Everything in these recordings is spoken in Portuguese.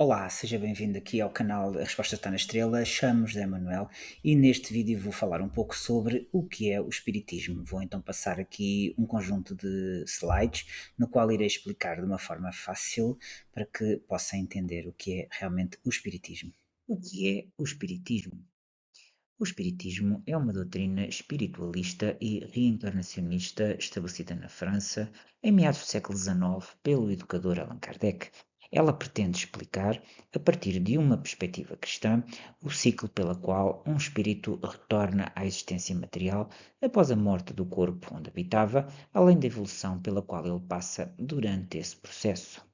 Olá, seja bem-vindo aqui ao canal A Resposta Está na Estrela. Chamo José Manuel e neste vídeo vou falar um pouco sobre o que é o Espiritismo. Vou então passar aqui um conjunto de slides no qual irei explicar de uma forma fácil para que possa entender o que é realmente o Espiritismo. O que é o Espiritismo? O Espiritismo é uma doutrina espiritualista e reencarnacionista estabelecida na França em meados do século XIX pelo educador Allan Kardec. Ela pretende explicar, a partir de uma perspectiva cristã, o ciclo pela qual um espírito retorna à existência material após a morte do corpo onde habitava, além da evolução pela qual ele passa durante esse processo.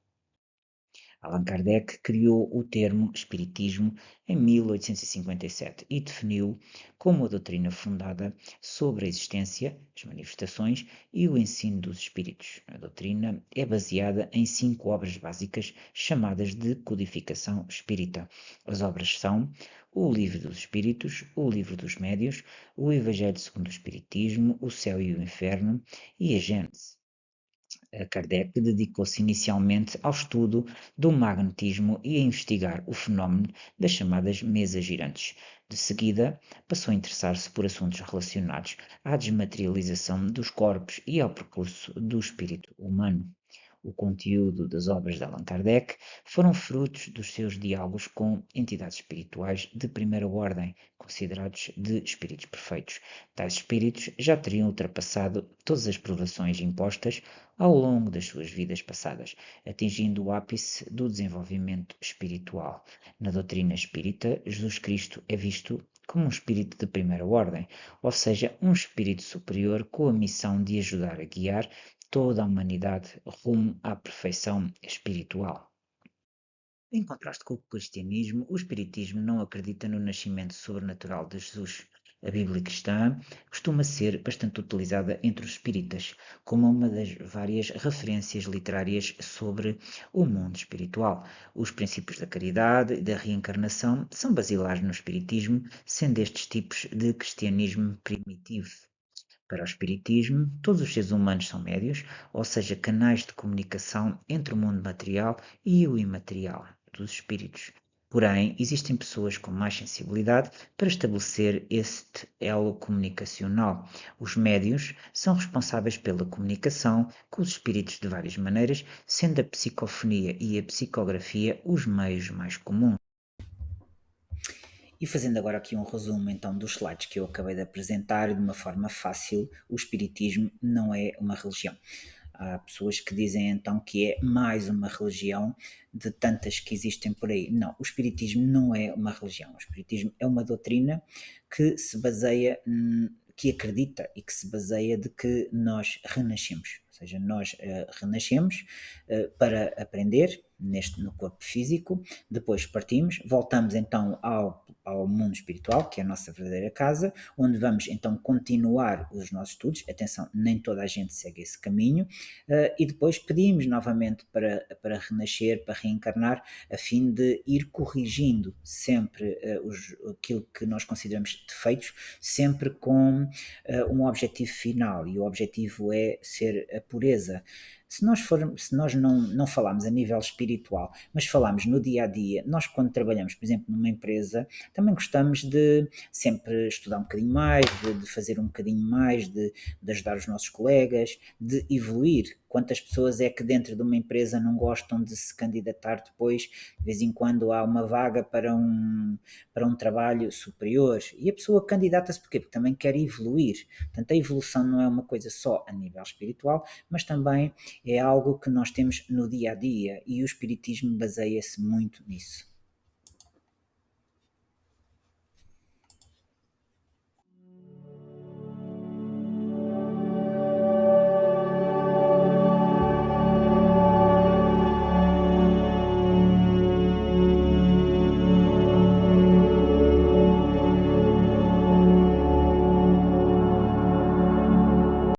Allan Kardec criou o termo espiritismo em 1857 e definiu como a doutrina fundada sobre a existência, as manifestações e o ensino dos espíritos. A doutrina é baseada em 5 obras básicas chamadas de codificação espírita. As obras são o Livro dos Espíritos, o Livro dos Médios, o Evangelho segundo o Espiritismo, o Céu e o Inferno e a Gênese. Kardec dedicou-se inicialmente ao estudo do magnetismo e a investigar o fenómeno das chamadas mesas girantes. De seguida, passou a interessar-se por assuntos relacionados à desmaterialização dos corpos e ao percurso do espírito humano. O conteúdo das obras de Allan Kardec foram frutos dos seus diálogos com entidades espirituais de primeira ordem, considerados de espíritos perfeitos. Tais espíritos já teriam ultrapassado todas as provações impostas ao longo das suas vidas passadas, atingindo o ápice do desenvolvimento espiritual. Na doutrina espírita, Jesus Cristo é visto como um espírito de primeira ordem, ou seja, um espírito superior com a missão de ajudar a guiar toda a humanidade rumo à perfeição espiritual. Em contraste com o cristianismo, o espiritismo não acredita no nascimento sobrenatural de Jesus. A Bíblia cristã costuma ser bastante utilizada entre os espíritas, como uma das várias referências literárias sobre o mundo espiritual. Os princípios da caridade e da reencarnação são basilares no espiritismo, sendo estes tipos de cristianismo primitivo. Para o espiritismo, todos os seres humanos são médios, ou seja, canais de comunicação entre o mundo material e o imaterial dos espíritos. Porém, existem pessoas com mais sensibilidade para estabelecer este elo comunicacional. Os médios são responsáveis pela comunicação com os espíritos de várias maneiras, sendo a psicofonia e a psicografia os meios mais comuns. E fazendo agora aqui um resumo então dos slides que eu acabei de apresentar de uma forma fácil, o Espiritismo não é uma religião. Há pessoas que dizem então que é mais uma religião de tantas que existem por aí. Não, o Espiritismo não é uma religião. O Espiritismo é uma doutrina que se baseia, que acredita e que se baseia de que nós renascemos. Ou seja, nós renascemos para aprender no corpo físico, depois partimos, voltamos então ao mundo espiritual, que é a nossa verdadeira casa, onde vamos então continuar os nossos estudos. Atenção, nem toda a gente segue esse caminho, e depois pedimos novamente para renascer, para reencarnar, a fim de ir corrigindo sempre aquilo que nós consideramos defeitos, sempre com um objetivo final, e o objetivo é ser a pureza. Se nós não falarmos a nível espiritual, mas falamos no dia a dia, nós quando trabalhamos, por exemplo, numa empresa, também gostamos de sempre estudar um bocadinho mais, de fazer um bocadinho mais, de ajudar os nossos colegas, de evoluir. Quantas pessoas é que dentro de uma empresa não gostam de se candidatar depois? De vez em quando há uma vaga para um trabalho superior e a pessoa candidata-se porquê? Porque também quer evoluir. Portanto, a evolução não é uma coisa só a nível espiritual, mas também é algo que nós temos no dia a dia e o espiritismo baseia-se muito nisso.